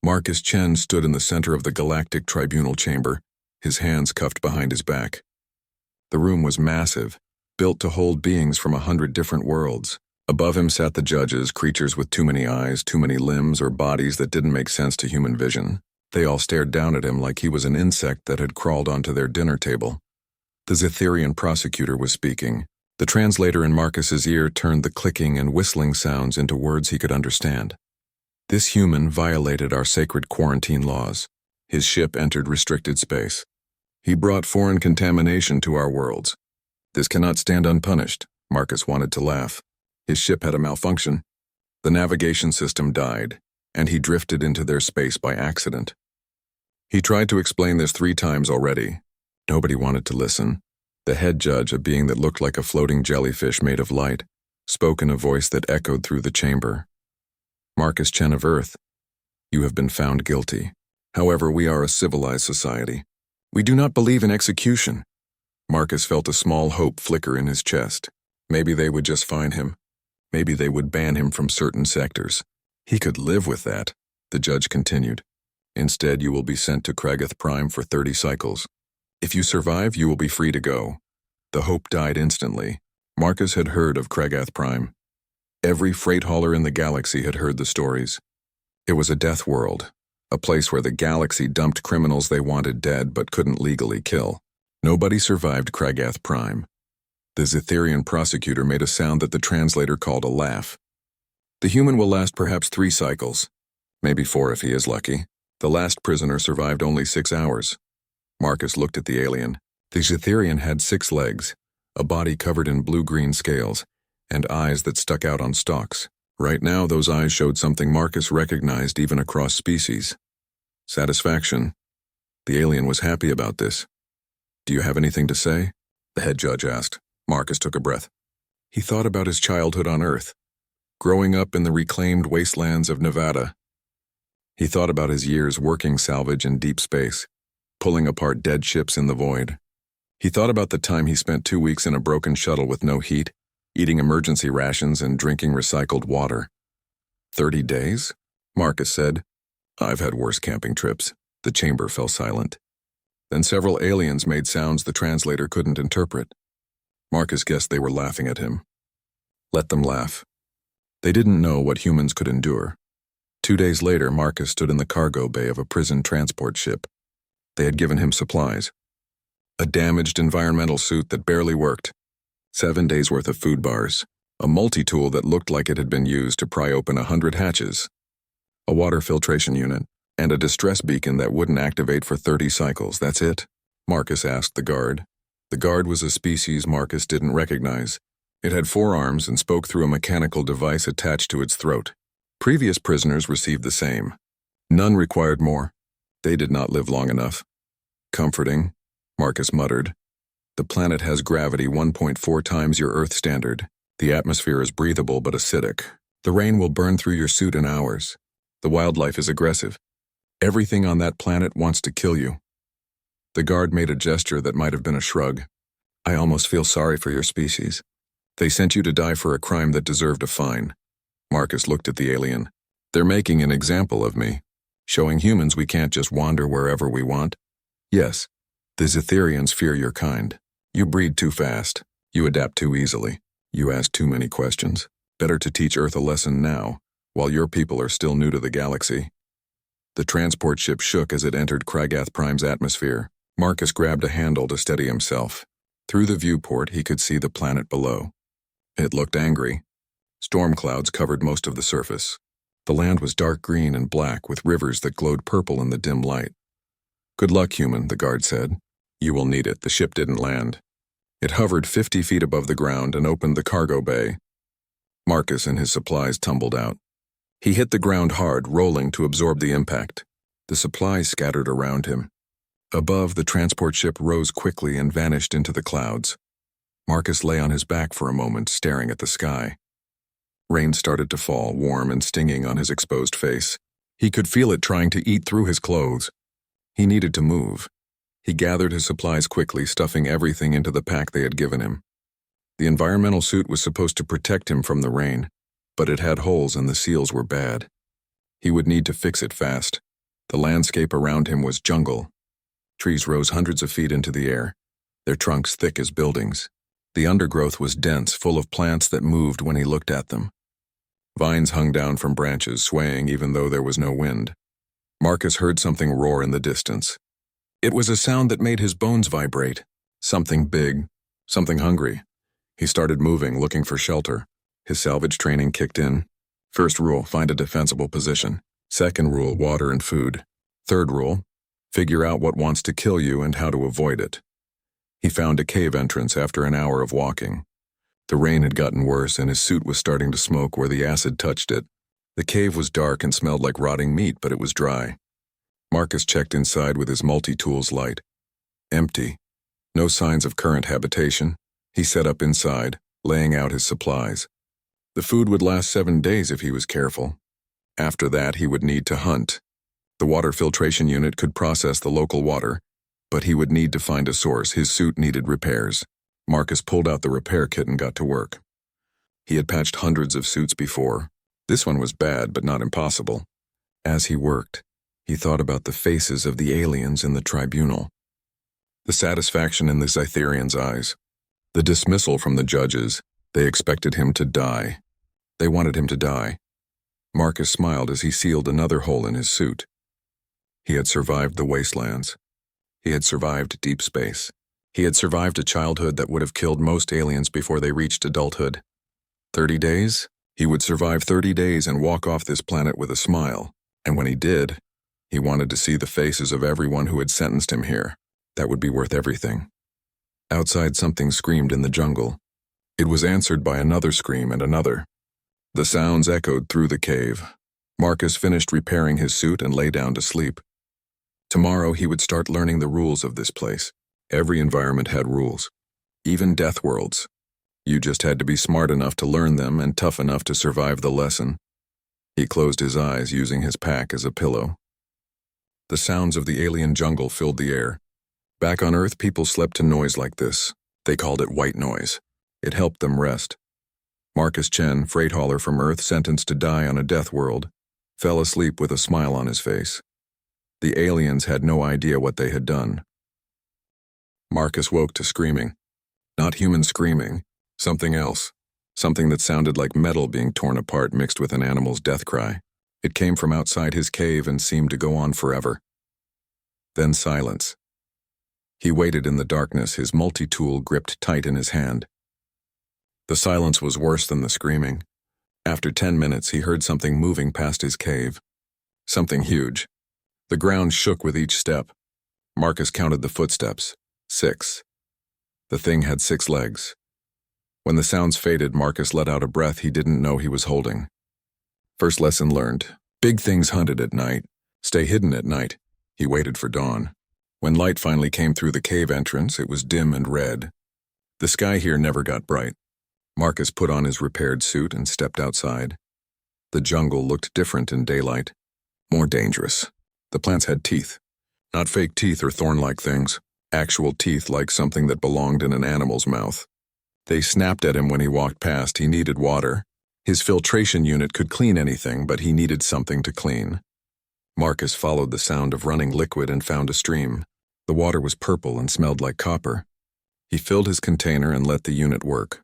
Marcus Chen stood in the center of the Galactic Tribunal chamber, his hands cuffed behind his back. The room was massive, built to hold beings from 100 different worlds. Above him sat the judges, creatures with too many eyes, too many limbs, or bodies that didn't make sense to human vision. They all stared down at him like he was an insect that had crawled onto their dinner table. The Zetherian prosecutor was speaking. The translator in Marcus's ear turned the clicking and whistling sounds into words he could understand. This human violated our sacred quarantine laws. His ship entered restricted space. He brought foreign contamination to our worlds. This cannot stand unpunished. Marcus wanted to laugh. His ship had a malfunction. The navigation system died, and he drifted into their space by accident. He tried to explain this 3 times already. Nobody wanted to listen. The head judge, a being that looked like a floating jellyfish made of light, spoke in a voice that echoed through the chamber. Marcus Chen of Earth, you have been found guilty. However, we are a civilized society. We do not believe in execution. Marcus felt a small hope flicker in his chest. Maybe they would just fine him. Maybe they would ban him from certain sectors. He could live with that, the judge continued. Instead, you will be sent to Kragath Prime for 30 cycles. If you survive, you will be free to go. The hope died instantly. Marcus had heard of Kragath Prime. Every freight hauler in the galaxy had heard the stories. It was a death world, a place where the galaxy dumped criminals they wanted dead but couldn't legally kill. Nobody survived Kragath Prime. The Zetherian prosecutor made a sound that the translator called a laugh. The human will last perhaps 3 cycles, maybe 4 if he is lucky. The last prisoner survived only 6 hours. Marcus looked at the alien. The Zetherian had 6 legs, a body covered in blue-green scales, and eyes that stuck out on stalks. Right now, those eyes showed something Marcus recognized even across species. Satisfaction. The alien was happy about this. Do you have anything to say? The head judge asked. Marcus took a breath. He thought about his childhood on Earth, growing up in the reclaimed wastelands of Nevada. He thought about his years working salvage in deep space, pulling apart dead ships in the void. He thought about the time he spent 2 weeks in a broken shuttle with no heat, eating emergency rations and drinking recycled water. 30 days? Marcus said. I've had worse camping trips. The chamber fell silent. Then several aliens made sounds the translator couldn't interpret. Marcus guessed they were laughing at him. Let them laugh. They didn't know what humans could endure. 2 days later, Marcus stood in the cargo bay of a prison transport ship. They had given him supplies. A damaged environmental suit that barely worked. 7 days' worth of food bars. A multi-tool that looked like it had been used to pry open 100 hatches. A water filtration unit. And a distress beacon that wouldn't activate for 30 cycles. That's it? Marcus asked the guard. The guard was a species Marcus didn't recognize. It had 4 arms and spoke through a mechanical device attached to its throat. Previous prisoners received the same. None required more. They did not live long enough. Comforting, Marcus muttered. The planet has gravity 1.4 times your Earth standard. The atmosphere is breathable but acidic. The rain will burn through your suit in hours. The wildlife is aggressive. Everything on that planet wants to kill you. The guard made a gesture that might have been a shrug. I almost feel sorry for your species. They sent you to die for a crime that deserved a fine. Marcus looked at the alien. They're making an example of me, showing humans we can't just wander wherever we want. Yes, the Zetherians fear your kind. You breed too fast. You adapt too easily. You ask too many questions. Better to teach Earth a lesson now, while your people are still new to the galaxy. The transport ship shook as it entered Kragath Prime's atmosphere. Marcus grabbed a handle to steady himself. Through the viewport, he could see the planet below. It looked angry. Storm clouds covered most of the surface. The land was dark green and black with rivers that glowed purple in the dim light. Good luck, human, the guard said. You will need it. The ship didn't land. It hovered 50 feet above the ground and opened the cargo bay. Marcus and his supplies tumbled out. He hit the ground hard, rolling to absorb the impact. The supplies scattered around him. Above, the transport ship rose quickly and vanished into the clouds. Marcus lay on his back for a moment, staring at the sky. Rain started to fall, warm and stinging on his exposed face. He could feel it trying to eat through his clothes. He needed to move. He gathered his supplies quickly, stuffing everything into the pack they had given him. The environmental suit was supposed to protect him from the rain, but it had holes and the seals were bad. He would need to fix it fast. The landscape around him was jungle. Trees rose hundreds of feet into the air, their trunks thick as buildings. The undergrowth was dense, full of plants that moved when he looked at them. Vines hung down from branches, swaying even though there was no wind. Marcus heard something roar in the distance. It was a sound that made his bones vibrate. Something big, something hungry. He started moving, looking for shelter. His salvage training kicked in. First rule, find a defensible position. Second rule, water and food. Third rule, figure out what wants to kill you and how to avoid it. He found a cave entrance after an hour of walking. The rain had gotten worse and his suit was starting to smoke where the acid touched it. The cave was dark and smelled like rotting meat, but it was dry. Marcus checked inside with his multi-tools light. Empty. No signs of current habitation. He set up inside, laying out his supplies. The food would last 7 days if he was careful. After that, he would need to hunt. The water filtration unit could process the local water, but he would need to find a source. His suit needed repairs. Marcus pulled out the repair kit and got to work. He had patched hundreds of suits before. This one was bad, but not impossible. As he worked, he thought about the faces of the aliens in the tribunal. The satisfaction in the Cytherians' eyes. The dismissal from the judges. They expected him to die. They wanted him to die. Marcus smiled as he sealed another hole in his suit. He had survived the wastelands. He had survived deep space. He had survived a childhood that would have killed most aliens before they reached adulthood. 30 days? He would survive 30 days and walk off this planet with a smile. And when he did, he wanted to see the faces of everyone who had sentenced him here. That would be worth everything. Outside, something screamed in the jungle. It was answered by another scream and another. The sounds echoed through the cave. Marcus finished repairing his suit and lay down to sleep. Tomorrow he would start learning the rules of this place. Every environment had rules. Even death worlds. You just had to be smart enough to learn them and tough enough to survive the lesson. He closed his eyes, using his pack as a pillow. The sounds of the alien jungle filled the air. Back on Earth, people slept to noise like this. They called it white noise. It helped them rest. Marcus Chen, freight hauler from Earth sentenced to die on a death world, fell asleep with a smile on his face. The aliens had no idea what they had done. Marcus woke to screaming. Not human screaming, something else. Something that sounded like metal being torn apart mixed with an animal's death cry. It came from outside his cave and seemed to go on forever. Then silence. He waited in the darkness, his multi-tool gripped tight in his hand. The silence was worse than the screaming. After 10 minutes, he heard something moving past his cave. Something huge. The ground shook with each step. Marcus counted the footsteps. 6. The thing had 6 legs. When the sounds faded, Marcus let out a breath he didn't know he was holding. First lesson learned. Big things hunted at night. Stay hidden at night. He waited for dawn. When light finally came through the cave entrance, it was dim and red. The sky here never got bright. Marcus put on his repaired suit and stepped outside. The jungle looked different in daylight. More dangerous. The plants had teeth. Not fake teeth or thorn-like things. Actual teeth like something that belonged in an animal's mouth. They snapped at him when he walked past. He needed water. His filtration unit could clean anything, but he needed something to clean. Marcus followed the sound of running liquid and found a stream. The water was purple and smelled like copper. He filled his container and let the unit work.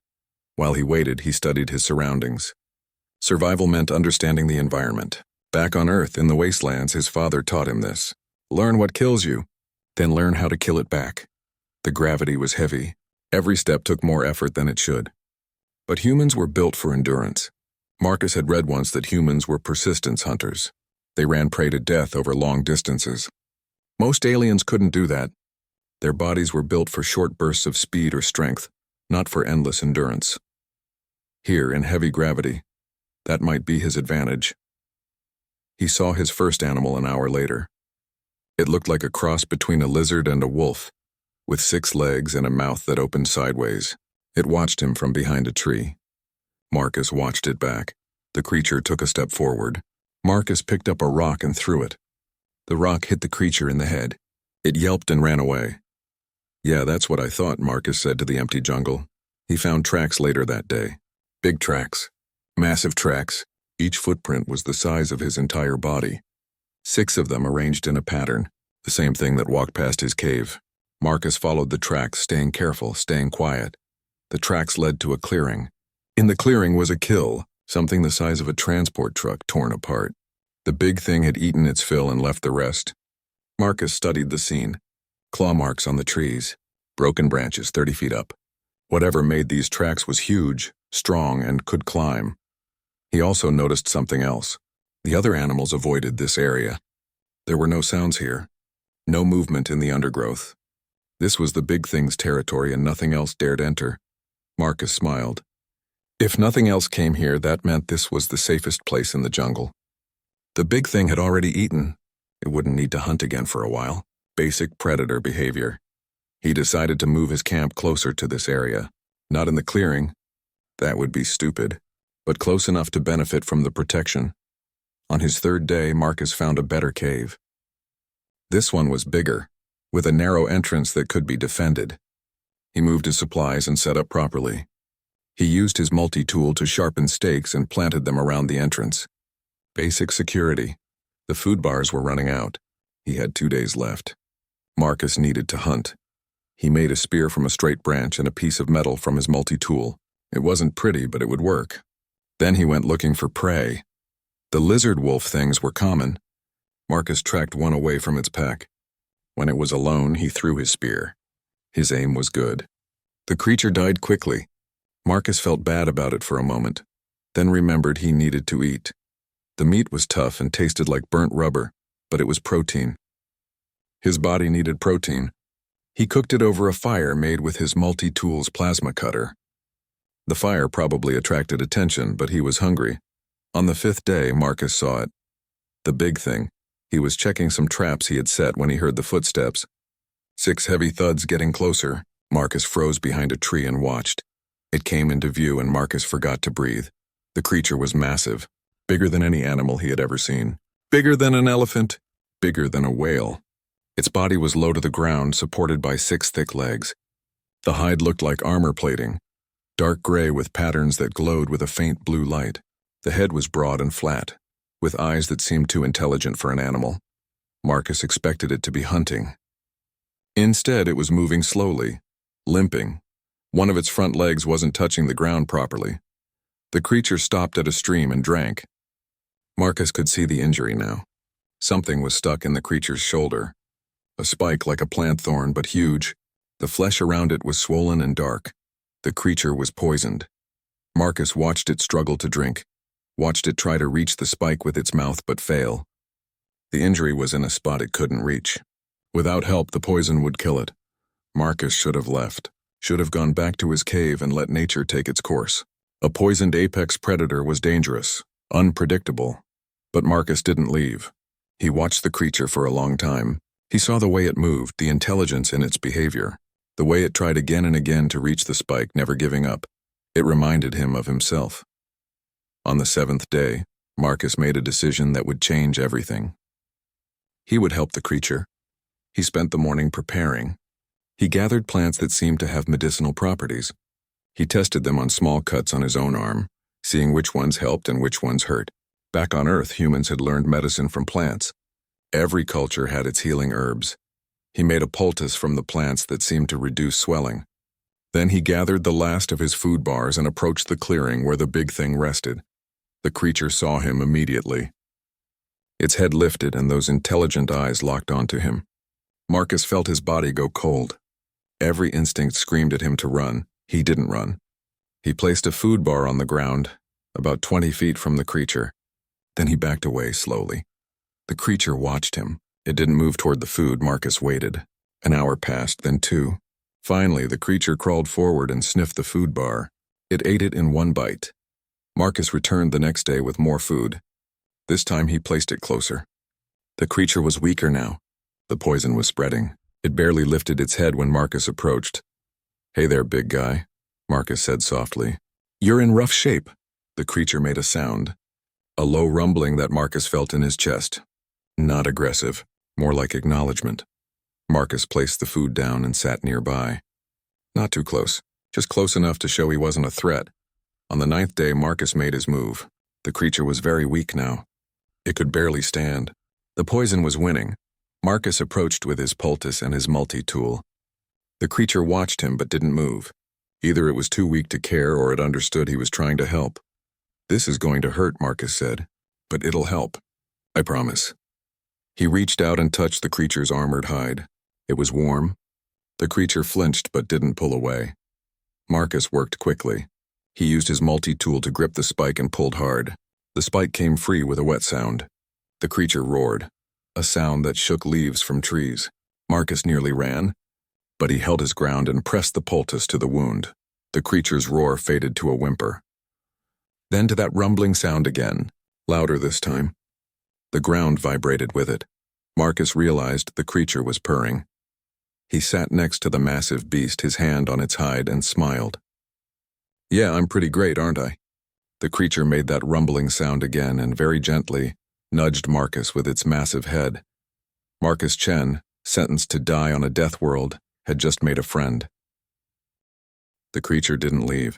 While he waited, he studied his surroundings. Survival meant understanding the environment. Back on Earth, in the wastelands, his father taught him this. Learn what kills you, then learn how to kill it back. The gravity was heavy. Every step took more effort than it should. But humans were built for endurance. Marcus had read once that humans were persistence hunters. They ran prey to death over long distances. Most aliens couldn't do that. Their bodies were built for short bursts of speed or strength, not for endless endurance. Here, in heavy gravity, that might be his advantage. He saw his first animal an hour later. It looked like a cross between a lizard and a wolf, with 6 legs and a mouth that opened sideways. It watched him from behind a tree. Marcus watched it back. The creature took a step forward. Marcus picked up a rock and threw it. The rock hit the creature in the head. It yelped and ran away. Yeah, that's what I thought, Marcus said to the empty jungle. He found tracks later that day. Big tracks. Massive tracks. Each footprint was the size of his entire body. 6 of them arranged in a pattern, the same thing that walked past his cave. Marcus followed the tracks, staying careful, staying quiet. The tracks led to a clearing. In the clearing was a kill, something the size of a transport truck torn apart. The big thing had eaten its fill and left the rest. Marcus studied the scene. Claw marks on the trees, broken branches 30 feet up. Whatever made these tracks was huge, strong, and could climb. He also noticed something else. The other animals avoided this area. There were no sounds here, no movement in the undergrowth. This was the big thing's territory and nothing else dared enter. Marcus smiled. If nothing else came here, that meant this was the safest place in the jungle. The big thing had already eaten. It wouldn't need to hunt again for a while. Basic predator behavior. He decided to move his camp closer to this area. Not in the clearing. That would be stupid. But close enough to benefit from the protection. On his 3rd day, Marcus found a better cave. This one was bigger, with a narrow entrance that could be defended. He moved his supplies and set up properly. He used his multi-tool to sharpen stakes and planted them around the entrance. Basic security. The food bars were running out. He had 2 days left. Marcus needed to hunt. He made a spear from a straight branch and a piece of metal from his multi-tool. It wasn't pretty, but it would work. Then he went looking for prey. The lizard wolf things were common. Marcus tracked one away from its pack. When it was alone, he threw his spear. His aim was good. The creature died quickly. Marcus felt bad about it for a moment, then remembered he needed to eat. The meat was tough and tasted like burnt rubber, but it was protein. His body needed protein. He cooked it over a fire made with his multi-tools plasma cutter. The fire probably attracted attention, but he was hungry. On the 5th day, Marcus saw it. The big thing. He was checking some traps he had set when he heard the footsteps. 6 heavy thuds getting closer. Marcus froze behind a tree and watched. It came into view and Marcus forgot to breathe. The creature was massive, bigger than any animal he had ever seen. Bigger than an elephant, bigger than a whale. Its body was low to the ground, supported by 6 thick legs. The hide looked like armor plating, dark gray with patterns that glowed with a faint blue light. The head was broad and flat, with eyes that seemed too intelligent for an animal. Marcus expected it to be hunting. Instead, it was moving slowly, limping. One of its front legs wasn't touching the ground properly. The creature stopped at a stream and drank. Marcus could see the injury now. Something was stuck in the creature's shoulder. A spike like a plant thorn, but huge. The flesh around it was swollen and dark. The creature was poisoned. Marcus watched it struggle to drink, watched it try to reach the spike with its mouth but fail. The injury was in a spot it couldn't reach. Without help, the poison would kill it. Marcus should have left. Should have gone back to his cave and let nature take its course. A poisoned apex predator was dangerous, unpredictable. But Marcus didn't leave. He watched the creature for a long time. He saw the way it moved, the intelligence in its behavior, the way it tried again and again to reach the spike, never giving up. It reminded him of himself. On the 7th day, Marcus made a decision that would change everything. He would help the creature. He spent the morning preparing. He gathered plants that seemed to have medicinal properties. He tested them on small cuts on his own arm, seeing which ones helped and which ones hurt. Back on Earth, humans had learned medicine from plants. Every culture had its healing herbs. He made a poultice from the plants that seemed to reduce swelling. Then he gathered the last of his food bars and approached the clearing where the big thing rested. The creature saw him immediately. Its head lifted and those intelligent eyes locked onto him. Marcus felt his body go cold. Every instinct screamed at him to run. He didn't run. He placed a food bar on the ground, about 20 feet from the creature. Then he backed away slowly. The creature watched him. It didn't move toward the food. Marcus waited. An hour passed, then 2. Finally, the creature crawled forward and sniffed the food bar. It ate it in one bite. Marcus returned the next day with more food. This time he placed it closer. The creature was weaker now. The poison was spreading. It barely lifted its head when Marcus approached. "Hey there, big guy," Marcus said softly. "You're in rough shape." The creature made a sound. A low rumbling that Marcus felt in his chest. Not aggressive, more like acknowledgement. Marcus placed the food down and sat nearby. Not too close, just close enough to show he wasn't a threat. On the 9th day, Marcus made his move. The creature was very weak now. It could barely stand. The poison was winning. Marcus approached with his poultice and his multi-tool. The creature watched him but didn't move. Either it was too weak to care or it understood he was trying to help. "This is going to hurt," Marcus said, "but it'll help. I promise." He reached out and touched the creature's armored hide. It was warm. The creature flinched but didn't pull away. Marcus worked quickly. He used his multi-tool to grip the spike and pulled hard. The spike came free with a wet sound. The creature roared, a sound that shook leaves from trees. Marcus nearly ran, but he held his ground and pressed the poultice to the wound. The creature's roar faded to a whimper. Then to that rumbling sound again, louder this time. The ground vibrated with it. Marcus realized the creature was purring. He sat next to the massive beast, his hand on its hide, and smiled. "Yeah, I'm pretty great, aren't I?" The creature made that rumbling sound again and very gently nudged Marcus with its massive head. Marcus Chen, sentenced to die on a death world, had just made a friend. The creature didn't leave.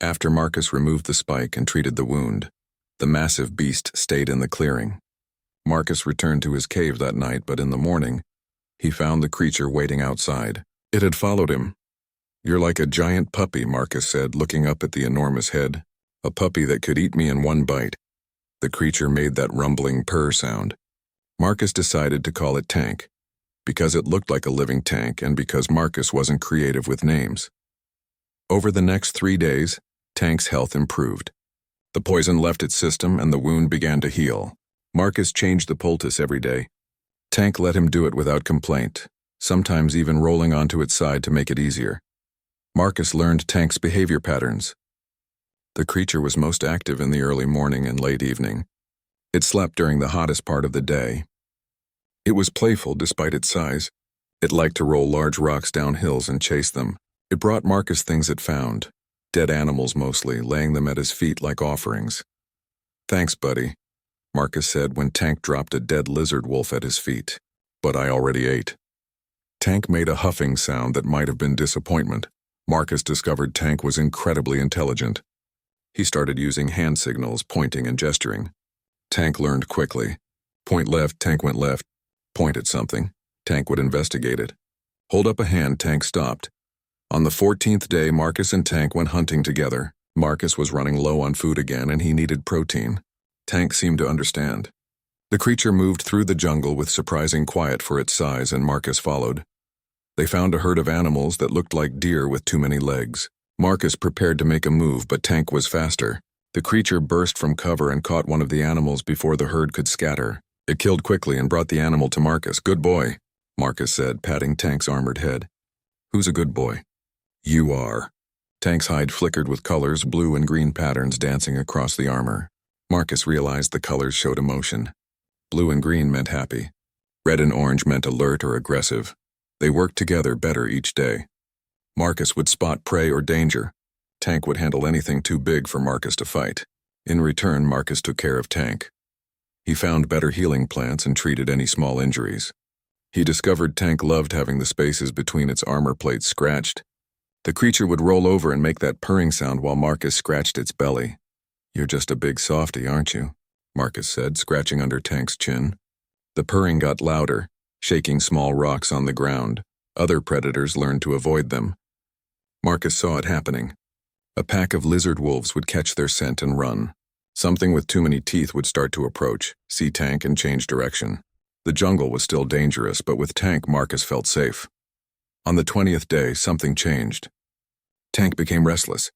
After Marcus removed the spike and treated the wound, the massive beast stayed in the clearing. Marcus returned to his cave that night, but in the morning, he found the creature waiting outside. It had followed him. "You're like a giant puppy," Marcus said, looking up at the enormous head. "A puppy that could eat me in one bite." The creature made that rumbling purr sound. Marcus decided to call it Tank, because it looked like a living tank and because Marcus wasn't creative with names. Over the next 3 days, Tank's health improved. The poison left its system and the wound began to heal. Marcus changed the poultice every day. Tank let him do it without complaint, sometimes even rolling onto its side to make it easier. Marcus learned Tank's behavior patterns. The creature was most active in the early morning and late evening. It slept during the hottest part of the day. It was playful despite its size. It liked to roll large rocks down hills and chase them. It brought Marcus things it found, dead animals mostly, laying them at his feet like offerings. "Thanks, buddy," Marcus said when Tank dropped a dead lizard wolf at his feet. "But I already ate." Tank made a huffing sound that might have been disappointment. Marcus discovered Tank was incredibly intelligent. He started using hand signals, pointing and gesturing. Tank learned quickly. Point left, Tank went left. Point at something, Tank would investigate it. Hold up a hand, Tank stopped. On the 14th day, Marcus and Tank went hunting together. Marcus was running low on food again and he needed protein. Tank seemed to understand. The creature moved through the jungle with surprising quiet for its size and Marcus followed. They found a herd of animals that looked like deer with too many legs. Marcus prepared to make a move, but Tank was faster. The creature burst from cover and caught one of the animals before the herd could scatter. It killed quickly and brought the animal to Marcus. "Good boy," Marcus said, patting Tank's armored head. "Who's a good boy?" "You are." Tank's hide flickered with colors, blue and green patterns dancing across the armor. Marcus realized the colors showed emotion. Blue and green meant happy. Red and orange meant alert or aggressive. They worked together better each day. Marcus would spot prey or danger. Tank would handle anything too big for Marcus to fight. In return, Marcus took care of Tank. He found better healing plants and treated any small injuries. He discovered Tank loved having the spaces between its armor plates scratched. The creature would roll over and make that purring sound while Marcus scratched its belly. "You're just a big softy, aren't you?" Marcus said, scratching under Tank's chin. The purring got louder, shaking small rocks on the ground. Other predators learned to avoid them. Marcus saw it happening. A pack of lizard wolves would catch their scent and run. Something with too many teeth would start to approach, see Tank and change direction. The jungle was still dangerous, but with Tank, Marcus felt safe. On the 20th day, something changed. Tank became restless.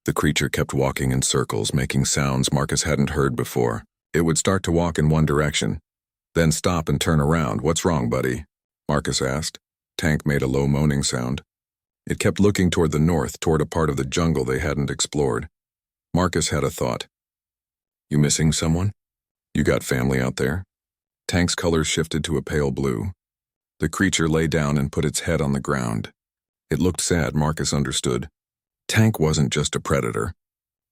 The creature kept walking in circles, making sounds Marcus hadn't heard before. It would start to walk in one direction, then stop and turn around. "What's wrong, buddy?" Marcus asked. Tank made a low moaning sound. It kept looking toward the north, toward a part of the jungle they hadn't explored. Marcus had a thought. "You missing someone? You got family out there?" Tank's color shifted to a pale blue. The creature lay down and put its head on the ground. It looked sad, Marcus understood. Tank wasn't just a predator.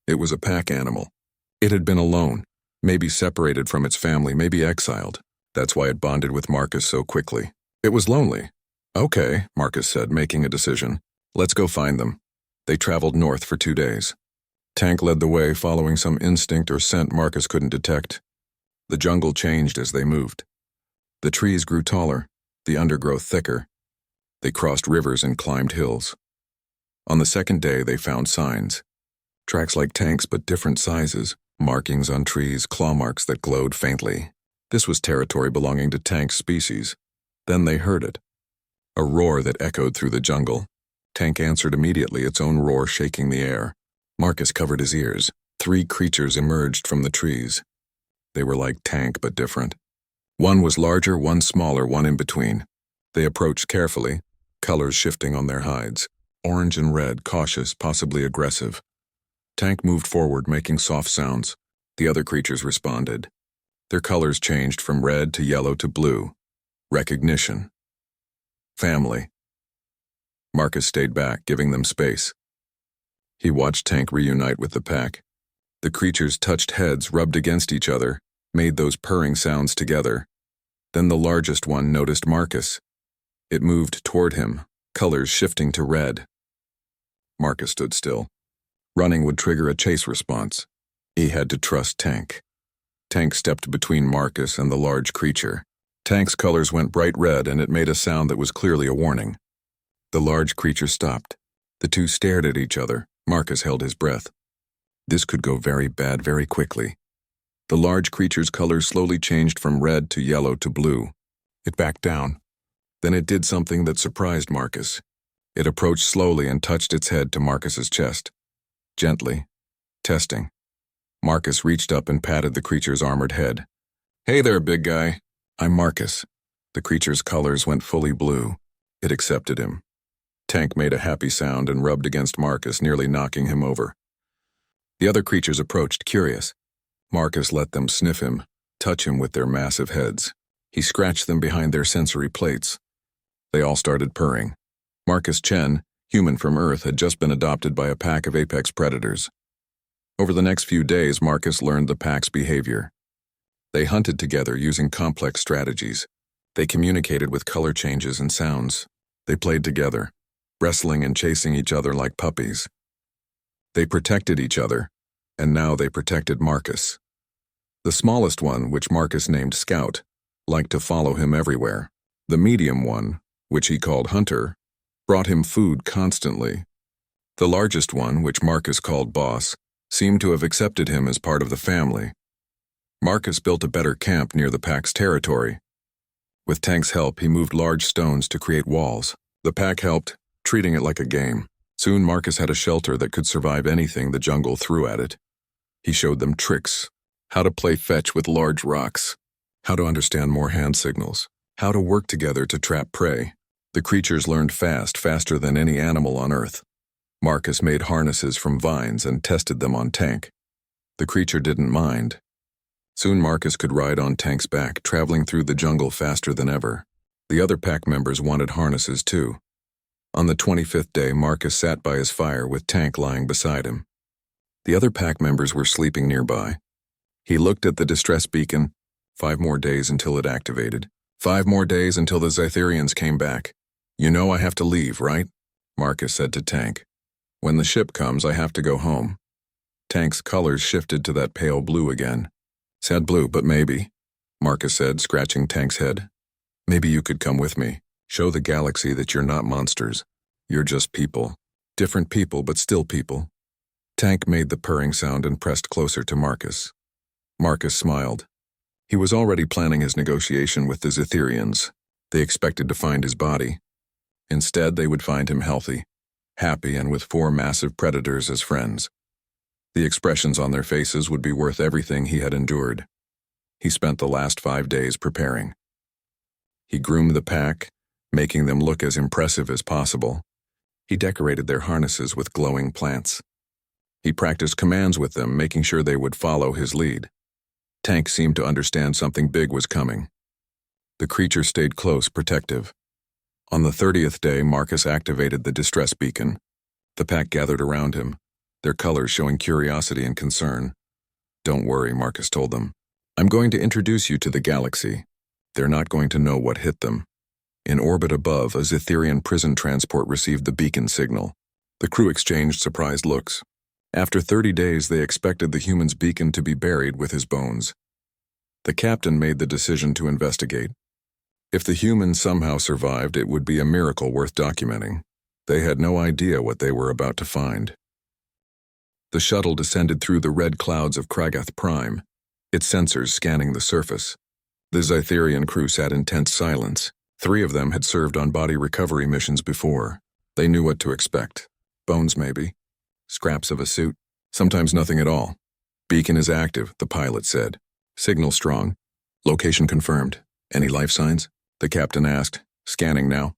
It was a pack animal. It had been alone, maybe separated from its family, maybe exiled. That's why it bonded with Marcus so quickly. It was lonely. "Okay," Marcus said, making a decision. "Let's go find them." They traveled north for 2 days. Tank led the way, following some instinct or scent Marcus couldn't detect. The jungle changed as they moved. The trees grew taller, the undergrowth thicker. They crossed rivers and climbed hills. On the second day, they found signs. Tracks like tanks but different sizes, markings on trees, claw marks that glowed faintly. This was territory belonging to Tank's species. Then they heard it. A roar that echoed through the jungle. Tank answered immediately, its own roar shaking the air. Marcus covered his ears. 3 creatures emerged from the trees. They were like Tank but different. One was larger, one smaller, one in between. They approached carefully, colors shifting on their hides. Orange and red, cautious, possibly aggressive. Tank moved forward, making soft sounds. The other creatures responded. Their colors changed from red to yellow to blue. Recognition. Family. Marcus stayed back, giving them space. He watched Tank reunite with the pack. The creatures touched heads, rubbed against each other, made those purring sounds together. Then the largest one noticed Marcus. It moved toward him, colors shifting to red. Marcus stood still. Running would trigger a chase response. He had to trust Tank. Tank stepped between Marcus and the large creature. Tank's colors went bright red, and it made a sound that was clearly a warning. The large creature stopped. The two stared at each other. Marcus held his breath. This could go very bad very quickly. The large creature's colors slowly changed from red to yellow to blue. It backed down. Then it did something that surprised Marcus. It approached slowly and touched its head to Marcus's chest. Gently. Testing. Marcus reached up and patted the creature's armored head. "Hey there, big guy. I'm Marcus." The creature's colors went fully blue. It accepted him. Tank made a happy sound and rubbed against Marcus, nearly knocking him over. The other creatures approached, curious. Marcus let them sniff him, touch him with their massive heads. He scratched them behind their sensory plates. They all started purring. Marcus Chen, human from Earth, had just been adopted by a pack of apex predators. Over the next few days, Marcus learned the pack's behavior. They hunted together using complex strategies. They communicated with color changes and sounds. They played together, wrestling and chasing each other like puppies. They protected each other, and now they protected Marcus. The smallest one, which Marcus named Scout, liked to follow him everywhere. The medium one, which he called Hunter, brought him food constantly. The largest one, which Marcus called Boss, seemed to have accepted him as part of the family. Marcus built a better camp near the pack's territory. With Tank's help, he moved large stones to create walls. The pack helped, treating it like a game. Soon Marcus had a shelter that could survive anything the jungle threw at it. He showed them tricks, how to play fetch with large rocks, how to understand more hand signals, how to work together to trap prey. The creatures learned fast, faster than any animal on Earth. Marcus made harnesses from vines and tested them on Tank. The creature didn't mind. Soon Marcus could ride on Tank's back, traveling through the jungle faster than ever. The other pack members wanted harnesses too. On the 25th day, Marcus sat by his fire with Tank lying beside him. The other pack members were sleeping nearby. He looked at the distress beacon. 5 more days until it activated. 5 more days until the Zytherians came back. "You know I have to leave, right?" Marcus said to Tank. "When the ship comes, I have to go home." Tank's colors shifted to that pale blue again. "Sad blue, but maybe," Marcus said, scratching Tank's head. "Maybe you could come with me. Show the galaxy that you're not monsters. You're just people. Different people, but still people." Tank made the purring sound and pressed closer to Marcus. Marcus smiled. He was already planning his negotiation with the Zytherians. They expected to find his body. Instead, they would find him healthy, happy, and with 4 massive predators as friends. The expressions on their faces would be worth everything he had endured. He spent the last 5 days preparing. He groomed the pack, making them look as impressive as possible. He decorated their harnesses with glowing plants. He practiced commands with them, making sure they would follow his lead. Tank seemed to understand something big was coming. The creature stayed close, protective. On the 30th day, Marcus activated the distress beacon. The pack gathered around him, their colors showing curiosity and concern. "Don't worry," Marcus told them. "I'm going to introduce you to the galaxy. They're not going to know what hit them." In orbit above, a Zytherian prison transport received the beacon signal. The crew exchanged surprised looks. After 30 days, they expected the human's beacon to be buried with his bones. The captain made the decision to investigate. If the humans somehow survived, it would be a miracle worth documenting. They had no idea what they were about to find. The shuttle descended through the red clouds of Kragath Prime, its sensors scanning the surface. The Zytherian crew sat in tense silence. 3 of them had served on body recovery missions before. They knew what to expect. Bones, maybe. Scraps of a suit. Sometimes nothing at all. Beacon is active, the pilot said. Signal strong. Location confirmed. Any life signs? The captain asked, scanning now.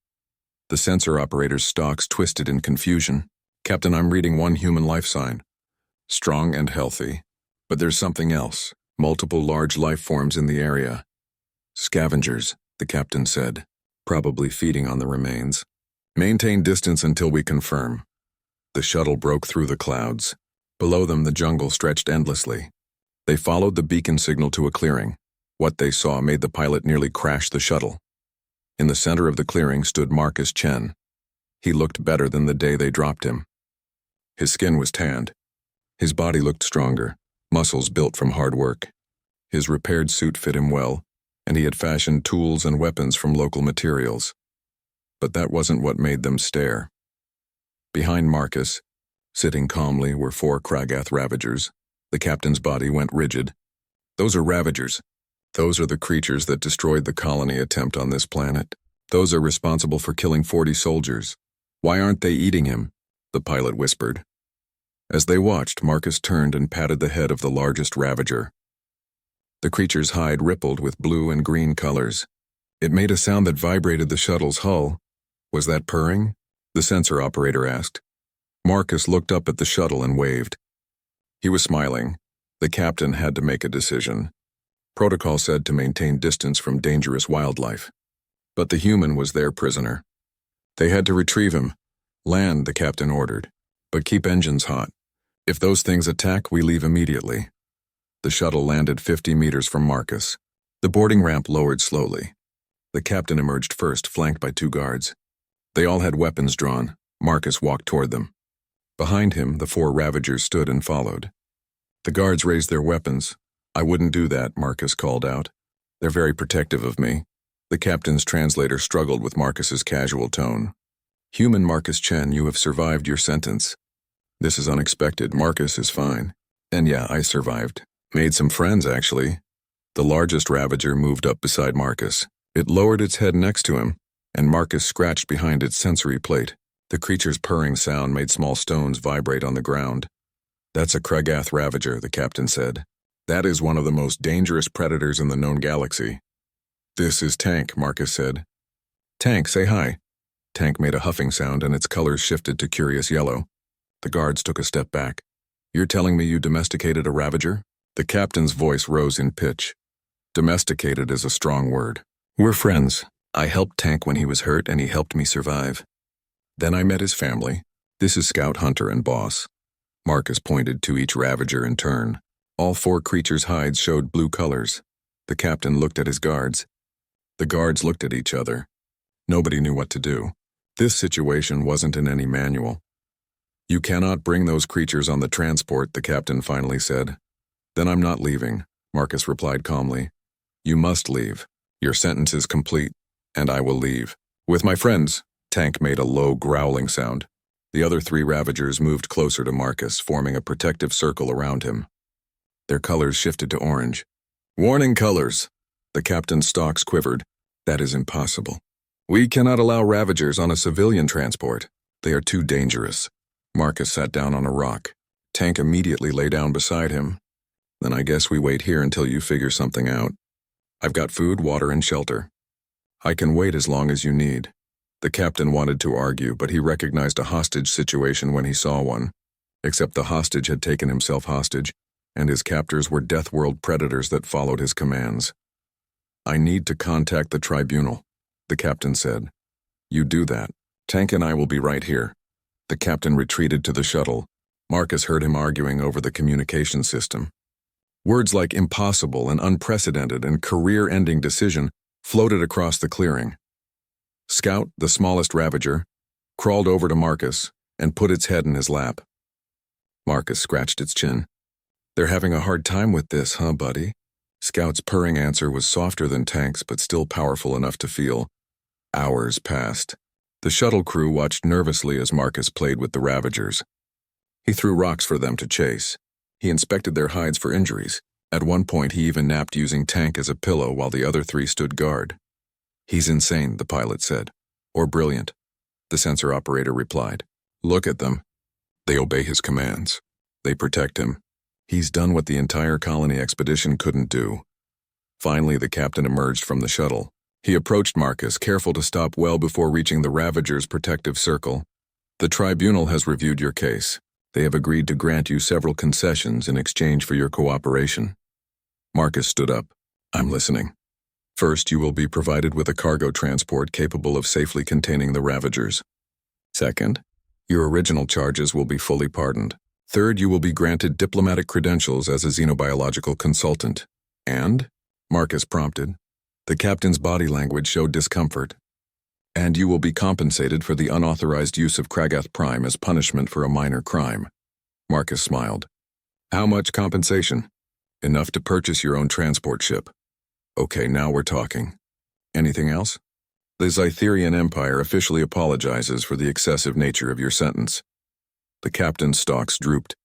The sensor operator's stalks twisted in confusion. Captain, I'm reading 1 human life sign. Strong and healthy. But there's something else. Multiple large life forms in the area. Scavengers, the captain said, probably feeding on the remains. Maintain distance until we confirm. The shuttle broke through the clouds. Below them, the jungle stretched endlessly. They followed the beacon signal to a clearing. What they saw made the pilot nearly crash the shuttle. In the center of the clearing stood Marcus Chen. He looked better than the day they dropped him. His skin was tanned. His body looked stronger, muscles built from hard work. His repaired suit fit him well, and he had fashioned tools and weapons from local materials. But that wasn't what made them stare. Behind Marcus, sitting calmly, were 4 Kragath Ravagers. The captain's body went rigid. Those are Ravagers. Those are the creatures that destroyed the colony attempt on this planet. Those are responsible for killing 40 soldiers. Why aren't they eating him? The pilot whispered. As they watched, Marcus turned and patted the head of the largest Ravager. The creature's hide rippled with blue and green colors. It made a sound that vibrated the shuttle's hull. Was that purring? The sensor operator asked. Marcus looked up at the shuttle and waved. He was smiling. The captain had to make a decision. Protocol said to maintain distance from dangerous wildlife. But the human was their prisoner. They had to retrieve him. Land, the captain ordered. But keep engines hot. If those things attack, we leave immediately. The shuttle landed 50 meters from Marcus. The boarding ramp lowered slowly. The captain emerged first, flanked by 2 guards. They all had weapons drawn. Marcus walked toward them. Behind him, the 4 Ravagers stood and followed. The guards raised their weapons. I wouldn't do that, Marcus called out. They're very protective of me. The captain's translator struggled with Marcus's casual tone. Human Marcus Chen, you have survived your sentence. This is unexpected. Marcus is fine. And yeah, I survived. Made some friends, actually. The largest Ravager moved up beside Marcus. It lowered its head next to him, and Marcus scratched behind its sensory plate. The creature's purring sound made small stones vibrate on the ground. That's a Kragath Ravager, the captain said. That is one of the most dangerous predators in the known galaxy. This is Tank, Marcus said. Tank, say hi. Tank made a huffing sound and its colors shifted to curious yellow. The guards took a step back. You're telling me you domesticated a Ravager? The captain's voice rose in pitch. Domesticated is a strong word. We're friends. I helped Tank when he was hurt and he helped me survive. Then I met his family. This is Scout, Hunter, and Boss. Marcus pointed to each Ravager in turn. All 4 creatures' hides showed blue colors. The captain looked at his guards. The guards looked at each other. Nobody knew what to do. This situation wasn't in any manual. You cannot bring those creatures on the transport, the captain finally said. Then I'm not leaving, Marcus replied calmly. You must leave. Your sentence is complete, and I will leave. With my friends, Tank made a low growling sound. The other 3 Ravagers moved closer to Marcus, forming a protective circle around him. Their colors shifted to orange. Warning colors! The captain's stalks quivered. That is impossible. We cannot allow Ravagers on a civilian transport. They are too dangerous. Marcus sat down on a rock. Tank immediately lay down beside him. Then I guess we wait here until you figure something out. I've got food, water, and shelter. I can wait as long as you need. The captain wanted to argue, but he recognized a hostage situation when he saw one. Except the hostage had taken himself hostage, and his captors were Death World predators that followed his commands. I need to contact the tribunal, the captain said. You do that. Tank and I will be right here. The captain retreated to the shuttle. Marcus heard him arguing over the communication system. Words like impossible and unprecedented and career-ending decision floated across the clearing. Scout, the smallest Ravager, crawled over to Marcus and put its head in his lap. Marcus scratched its chin. They're having a hard time with this, huh, buddy? Scout's purring answer was softer than Tank's but still powerful enough to feel. Hours passed. The shuttle crew watched nervously as Marcus played with the Ravagers. He threw rocks for them to chase. He inspected their hides for injuries. At one point, he even napped using Tank as a pillow while the other three stood guard. "He's insane," the pilot said. "Or brilliant," the sensor operator replied. "Look at them. They obey his commands. They protect him. He's done what the entire colony expedition couldn't do." Finally, the captain emerged from the shuttle. He approached Marcus, careful to stop well before reaching the Ravagers' protective circle. "The tribunal has reviewed your case. They have agreed to grant you several concessions in exchange for your cooperation." Marcus stood up. "I'm listening." "First, you will be provided with a cargo transport capable of safely containing the Ravagers. Second, your original charges will be fully pardoned. Third, you will be granted diplomatic credentials as a xenobiological consultant. And," Marcus prompted. The captain's body language showed discomfort. "And you will be compensated for the unauthorized use of Kragath Prime as punishment for a minor crime." Marcus smiled. "How much compensation?" "Enough to purchase your own transport ship." "Okay, now we're talking. Anything else?" "The Zytherian Empire officially apologizes for the excessive nature of your sentence." The captain's stalks drooped.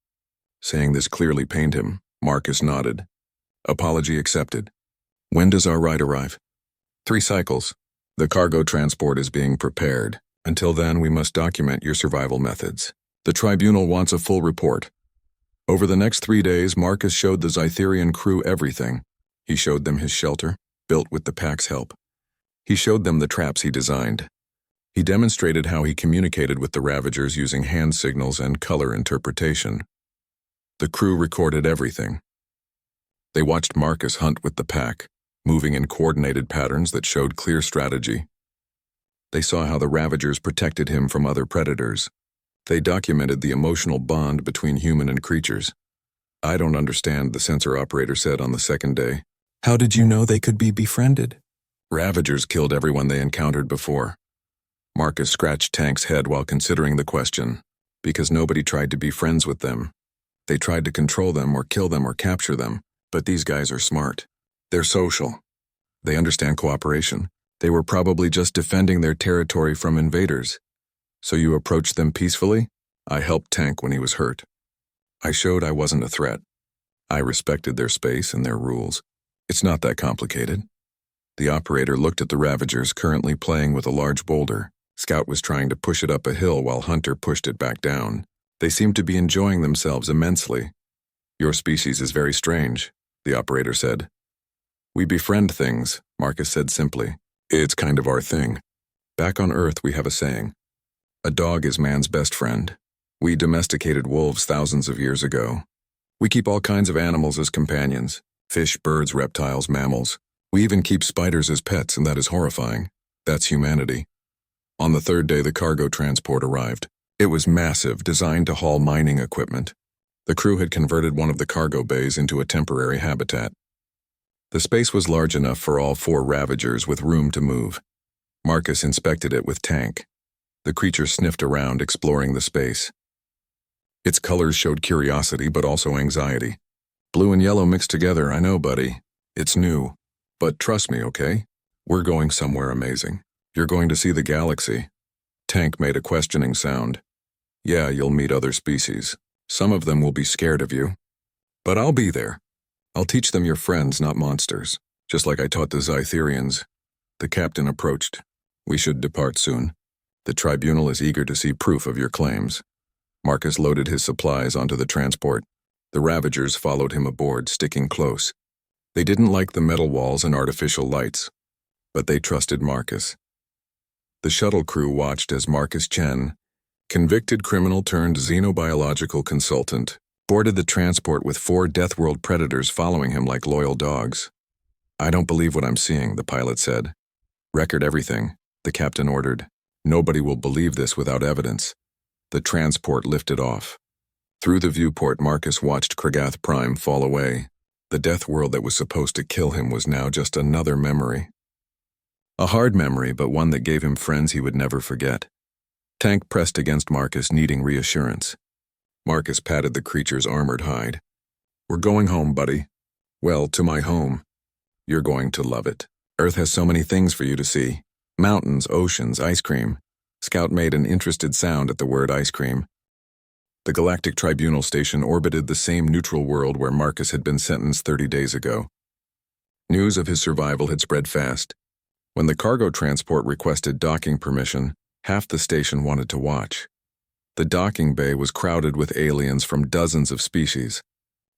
Saying this clearly pained him, Marcus nodded. "Apology accepted. When does our ride arrive?" 3 cycles. The cargo transport is being prepared. Until then, we must document your survival methods. The tribunal wants a full report. Over the next 3 days, Marcus showed the Zytherian crew everything. He showed them his shelter, built with the pack's help. He showed them the traps he designed. He demonstrated how he communicated with the Ravagers using hand signals and color interpretation. The crew recorded everything. They watched Marcus hunt with the pack, moving in coordinated patterns that showed clear strategy. They saw how the Ravagers protected him from other predators. They documented the emotional bond between human and creatures. "I don't understand," the sensor operator said on the second day. "How did you know they could be befriended?" "Ravagers killed everyone they encountered before." Marcus scratched Tank's head while considering the question. "Because nobody tried to be friends with them. They tried to control them or kill them or capture them, but these guys are smart. They're social. They understand cooperation. They were probably just defending their territory from invaders. So you approached them peacefully?" "I helped Tank when he was hurt. I showed I wasn't a threat. I respected their space and their rules. It's not that complicated." The operator looked at the Ravagers currently playing with a large boulder. Scout was trying to push it up a hill while Hunter pushed it back down. They seemed to be enjoying themselves immensely. "Your species is very strange," the operator said. "We befriend things," Marcus said simply. "It's kind of our thing. Back on Earth we have a saying. A dog is man's best friend. We domesticated wolves thousands of years ago. We keep all kinds of animals as companions. Fish, birds, reptiles, mammals. We even keep spiders as pets, and that is horrifying. That's humanity." On the third day, the cargo transport arrived. It was massive, designed to haul mining equipment. The crew had converted one of the cargo bays into a temporary habitat. The space was large enough for all 4 Ravagers with room to move. Marcus inspected it with Tank. The creature sniffed around, exploring the space. Its colors showed curiosity but also anxiety. "Blue and yellow mixed together, I know, buddy. It's new. But trust me, okay? We're going somewhere amazing. You're going to see the galaxy." Tank made a questioning sound. "Yeah, you'll meet other species. Some of them will be scared of you. But I'll be there. I'll teach them you're friends, not monsters, just like I taught the Zytherians." The captain approached. "We should depart soon. The tribunal is eager to see proof of your claims." Marcus loaded his supplies onto the transport. The Ravagers followed him aboard, sticking close. They didn't like the metal walls and artificial lights, but they trusted Marcus. The shuttle crew watched as Marcus Chen, convicted criminal turned xenobiological consultant, boarded the transport with 4 Deathworld predators following him like loyal dogs. "I don't believe what I'm seeing," the pilot said. "Record everything," the captain ordered. "Nobody will believe this without evidence." The transport lifted off. Through the viewport, Marcus watched Kragath Prime fall away. The death world that was supposed to kill him was now just another memory. A hard memory, but one that gave him friends he would never forget. Tank pressed against Marcus, needing reassurance. Marcus patted the creature's armored hide. "We're going home, buddy." "Well, to my home. You're going to love it. Earth has so many things for you to see. Mountains, oceans, ice cream. Scout made an interested sound at the word ice cream. The Galactic Tribunal Station orbited the same neutral world where Marcus had been sentenced 30 days ago. News of his survival had spread fast. When the cargo transport requested docking permission, half the station wanted to watch. The docking bay was crowded with aliens from dozens of species.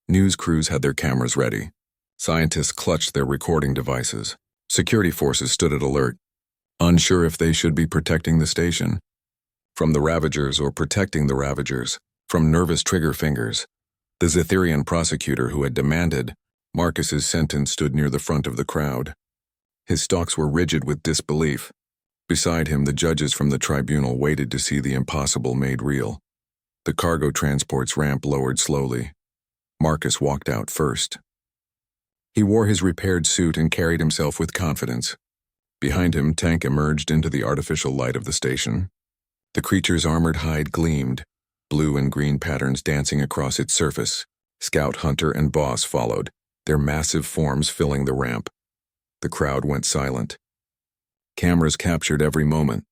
News crews had their cameras ready. Scientists clutched their recording devices. Security forces stood at alert, unsure if they should be protecting the station from the Ravagers or protecting the Ravagers from nervous trigger fingers. The Zetherian prosecutor who had demanded Marcus's sentence stood near the front of the crowd. His stalks were rigid with disbelief. Beside him, the judges from the tribunal waited to see the impossible made real. The cargo transport's ramp lowered slowly. Marcus walked out first. He wore his repaired suit and carried himself with confidence. Behind him, Tank emerged into the artificial light of the station. The creature's armored hide gleamed, blue and green patterns dancing across its surface. Scout, Hunter, and Boss followed, their massive forms filling the ramp. The crowd went silent. Cameras captured every moment.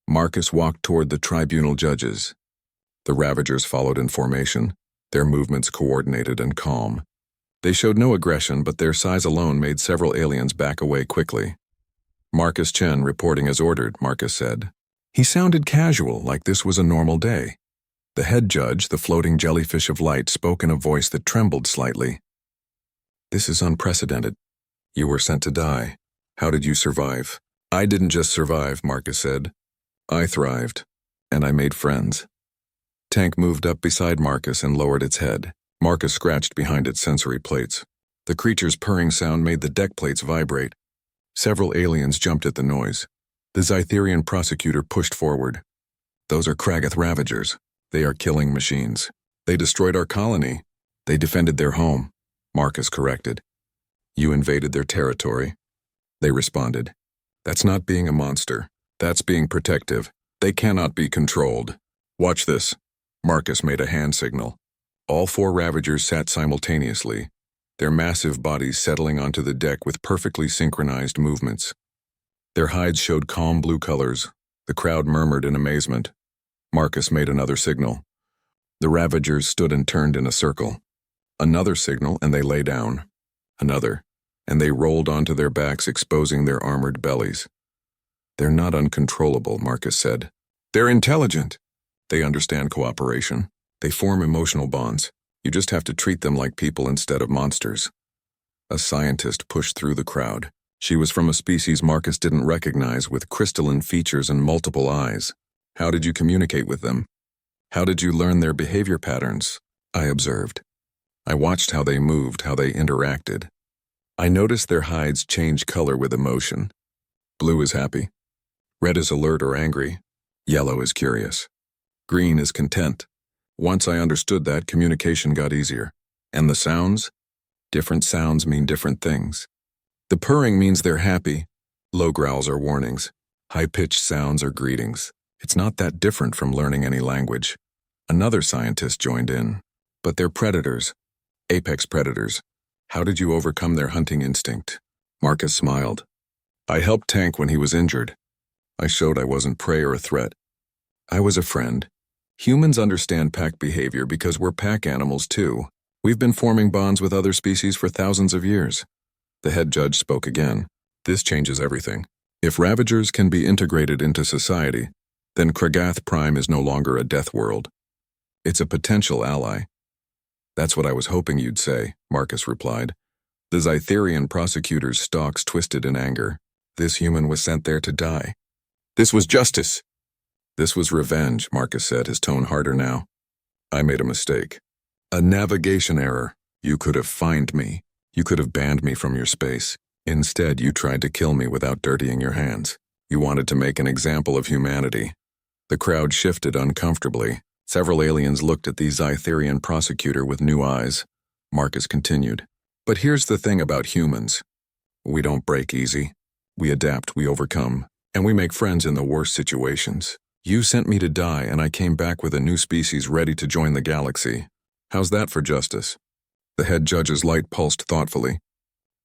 Marcus walked toward the tribunal judges. The Ravagers followed in formation, their movements coordinated and calm. They showed no aggression, but their size alone made several aliens back away quickly. Marcus Chen reporting as ordered, Marcus said. He sounded casual, like this was a normal day. The head judge, the floating jellyfish of light, spoke in a voice that trembled slightly. This is unprecedented. You were sent to die. How did you survive? I didn't just survive, Marcus said. I thrived, and I made friends. Tank moved up beside Marcus and lowered its head. Marcus scratched behind its sensory plates. The creature's purring sound made the deck plates vibrate. Several aliens jumped at the noise. The Zytherian prosecutor pushed forward. Those are Kragath Ravagers. They are killing machines. They destroyed our colony. They defended their home, Marcus corrected. You invaded their territory. They responded. That's not being a monster. That's being protective. They cannot be controlled. Watch this. Marcus made a hand signal. All 4 Ravagers sat simultaneously, their massive bodies settling onto the deck with perfectly synchronized movements. Their hides showed calm blue colors. The crowd murmured in amazement. Marcus made another signal. The Ravagers stood and turned in a circle. Another signal, and they lay down. Another, and they rolled onto their backs, exposing their armored bellies. They're not uncontrollable, Marcus said. They're intelligent. They understand cooperation. They form emotional bonds. You just have to treat them like people instead of monsters. A scientist pushed through the crowd. She was from a species Marcus didn't recognize, with crystalline features and multiple eyes. How did you communicate with them? How did you learn their behavior patterns? I observed. I watched how they moved, how they interacted. I noticed their hides change color with emotion. Blue is happy. Red is alert or angry. Yellow is curious. Green is content. Once I understood that, communication got easier. And the sounds? Different sounds mean different things. The purring means they're happy. Low growls are warnings. High-pitched sounds are greetings. It's not that different from learning any language. Another scientist joined in. But they're predators. Apex predators. How did you overcome their hunting instinct? Marcus smiled. I helped Tank when he was injured. I showed I wasn't prey or a threat. I was a friend. Humans understand pack behavior because we're pack animals too. We've been forming bonds with other species for thousands of years. The head judge spoke again. This changes everything. If Ravagers can be integrated into society, then Kragath Prime is no longer a death world. It's a potential ally. That's what I was hoping you'd say, Marcus replied. The Zytherian prosecutor's stalks twisted in anger. This human was sent there to die. This was justice. This was revenge, Marcus said, his tone harder now. I made a mistake. A navigation error. You could have fined me. You could have banned me from your space. Instead, you tried to kill me without dirtying your hands. You wanted to make an example of humanity. The crowd shifted uncomfortably. Several aliens looked at the Zytherian prosecutor with new eyes. Marcus continued. But here's the thing about humans. We don't break easy. We adapt, we overcome, and we make friends in the worst situations. You sent me to die, and I came back with a new species ready to join the galaxy. How's that for justice? The head judge's light pulsed thoughtfully.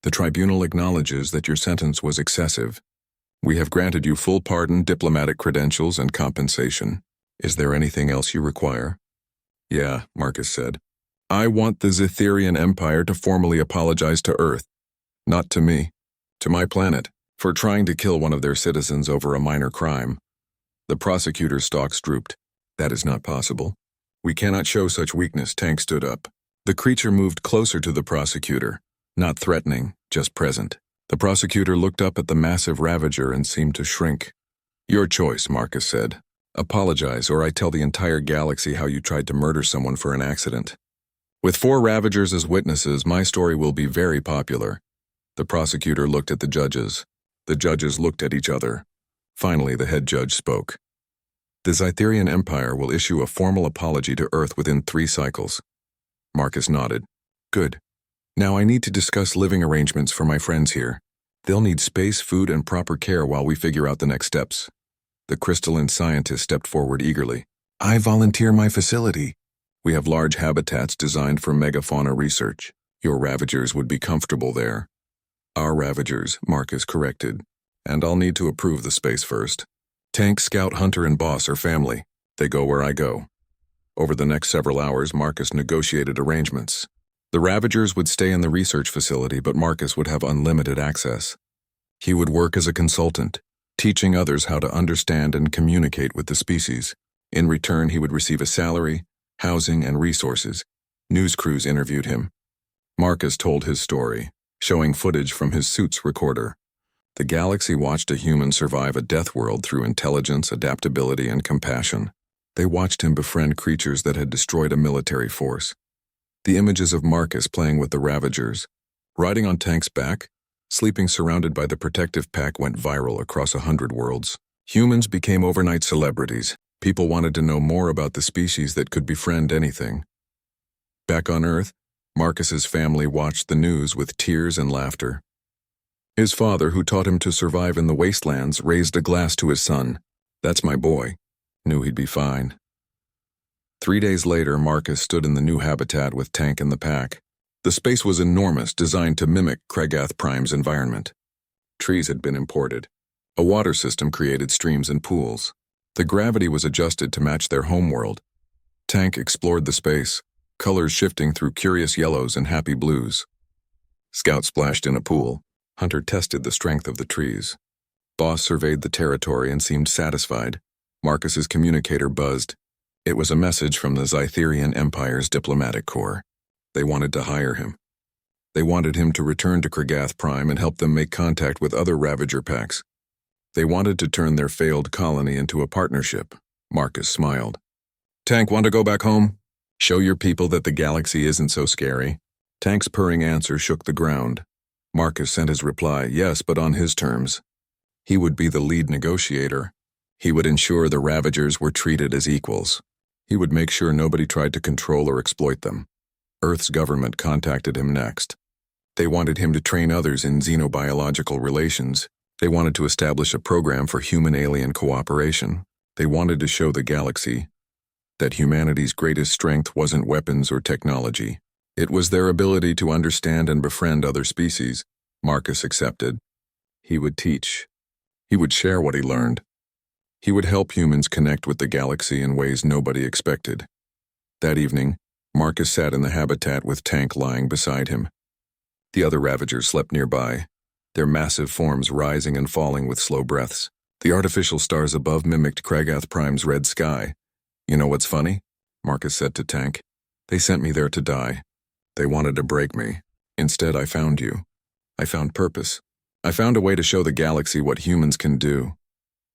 The tribunal acknowledges that your sentence was excessive. We have granted you full pardon, diplomatic credentials, and compensation. Is there anything else you require? Yeah, Marcus said. I want the Zetherian Empire to formally apologize to Earth. Not to me. To my planet, for trying to kill one of their citizens over a minor crime. The prosecutor's stalks drooped. That is not possible. We cannot show such weakness. Tank stood up. The creature moved closer to the prosecutor, not threatening, just present. The prosecutor looked up at the massive Ravager and seemed to shrink. Your choice, Marcus said. Apologize, or I tell the entire galaxy how you tried to murder someone for an accident. With 4 Ravagers as witnesses, my story will be very popular. The prosecutor looked at the judges. The judges looked at each other. Finally, the head judge spoke. The Zetherian Empire will issue a formal apology to Earth within 3 cycles. Marcus nodded. Good. Now I need to discuss living arrangements for my friends here. They'll need space, food, and proper care while we figure out the next steps. The crystalline scientist stepped forward eagerly. I volunteer my facility. We have large habitats designed for megafauna research. Your Ravagers would be comfortable there. Our Ravagers, Marcus corrected. And I'll need to approve the space first. Tank, Scout, Hunter, and Boss are family. They go where I go. Over the next several hours, Marcus negotiated arrangements. The Ravagers would stay in the research facility, but Marcus would have unlimited access. He would work as a consultant, teaching others how to understand and communicate with the species. In return, he would receive a salary, housing, and resources. News crews interviewed him. Marcus told his story, showing footage from his suit's recorder. The galaxy watched a human survive a death world through intelligence, adaptability, and compassion. They watched him befriend creatures that had destroyed a military force. The images of Marcus playing with the Ravagers, riding on Tank's back, sleeping surrounded by the protective pack went viral across 100 worlds. Humans became overnight celebrities. People wanted to know more about the species that could befriend anything. Back on Earth, Marcus's family watched the news with tears and laughter. His father, who taught him to survive in the wastelands, raised a glass to his son. That's my boy. Knew he'd be fine. 3 days later, Marcus stood in the new habitat with Tank and the pack. The space was enormous, designed to mimic Kregath Prime's environment. Trees had been imported. A water system created streams and pools. The gravity was adjusted to match their homeworld. Tank explored the space, colors shifting through curious yellows and happy blues. Scout splashed in a pool. Hunter tested the strength of the trees. Boss surveyed the territory and seemed satisfied. Marcus's communicator buzzed. It was a message from the Zetherian Empire's diplomatic corps. They wanted to hire him. They wanted him to return to Kregath Prime and help them make contact with other Ravager packs. They wanted to turn their failed colony into a partnership. Marcus smiled. Tank, want to go back home? Show your people that the galaxy isn't so scary. Tank's purring answer shook the ground. Marcus sent his reply, yes, but on his terms. He would be the lead negotiator. He would ensure the Ravagers were treated as equals. He would make sure nobody tried to control or exploit them. Earth's government contacted him next. They wanted him to train others in xenobiological relations. They wanted to establish a program for human-alien cooperation. They wanted to show the galaxy that humanity's greatest strength wasn't weapons or technology. It was their ability to understand and befriend other species. Marcus accepted. He would teach. He would share what he learned. He would help humans connect with the galaxy in ways nobody expected. That evening, Marcus sat in the habitat with Tank lying beside him. The other Ravagers slept nearby, their massive forms rising and falling with slow breaths. The artificial stars above mimicked Kregath Prime's red sky. You know what's funny? Marcus said to Tank. They sent me there to die. They wanted to break me. Instead, I found you. I found purpose. I found a way to show the galaxy what humans can do.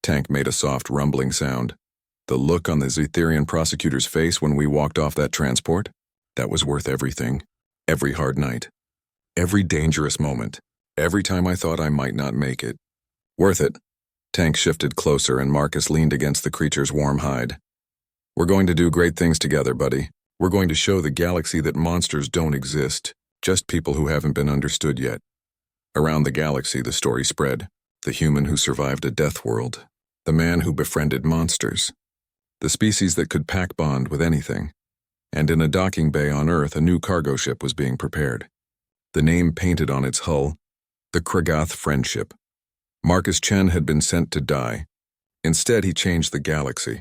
Tank made a soft rumbling sound. The look on the Zetherian prosecutor's face when we walked off that transport? That was worth everything. Every hard night. Every dangerous moment. Every time I thought I might not make it. Worth it. Tank shifted closer and Marcus leaned against the creature's warm hide. We're going to do great things together, buddy. We're going to show the galaxy that monsters don't exist, just people who haven't been understood yet. Around the galaxy, the story spread. The human who survived a death world. The man who befriended monsters. The species that could pack bond with anything. And in a docking bay on Earth, a new cargo ship was being prepared. the name painted on its hull, the Kragath Friendship. Marcus Chen had been sent to die. Instead, he changed the galaxy.